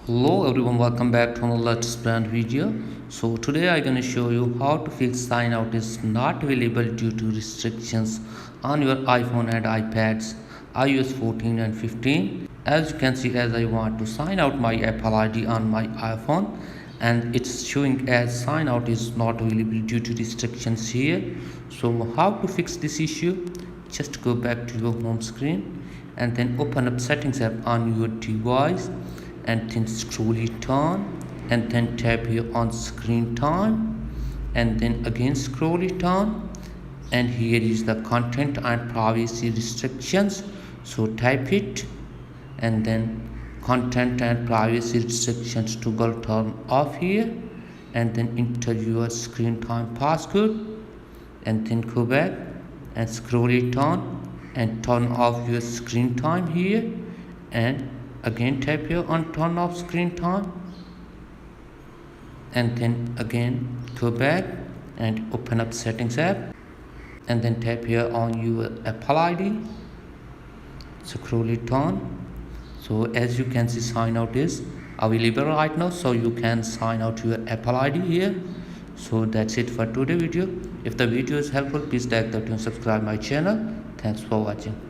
Hello everyone, welcome back to another latest brand video. So today I'm going to show you how to fix sign out is not available due to restrictions on your iPhone and iPads iOS 14 and 15. As you can see, as I want to sign out my Apple ID on my iPhone and it's showing as sign out is not available due to restrictions here. So how to fix this issue? Just go back to your home screen and then open up settings app on your device and then scroll it on and then tap here on screen time and then again scroll it on, and here is the content and privacy restrictions. So type it and then content and privacy restrictions toggle turn off here, and then enter your screen time passcode and then go back and scroll it on and turn off your screen time here, and again tap here on turn off screen time and then again go back and open up settings app and then tap here on your Apple ID, scroll it on. So as you can see, sign out is available right now, so you can sign out your Apple ID here. So that's it for today video. If the video is helpful, please like that and subscribe my channel. Thanks for watching.